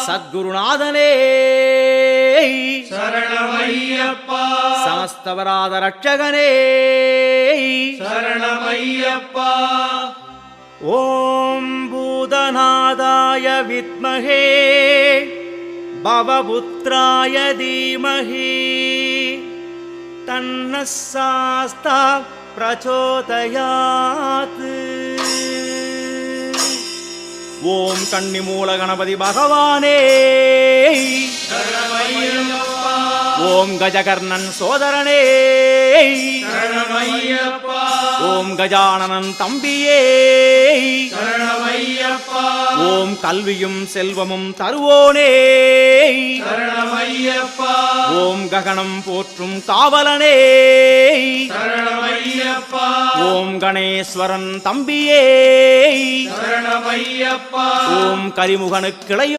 சத்குருநாதனே சரணமையப்பா சமஸ்தவராத ரட்சகனே சரணமையப்பா ஓம் பூதநாதாய வித்மஹே பவபுத்ராய தீமஹி தன்னः சாஸ்தா பிரச்சோதயாத். ஓம் கன்னிமூல கணபதி பகவானே சரணமையப்பா ஓம் கஜகர்ணன் சோதரனே சரணமையப்பா ஓம் கஜானனன் தம்பியே சரணமையப்பா ஓம் கல்வியும் செல்வமும் தருவோனே சரணமையப்பா ஓம் ககனம் போற்றும் காவலனே சரணமையப்பா ஓம் கணேஸ்வரன் தம்பியே சரணமையப்பா ஓம் கரிமுகனுக்கிளையும்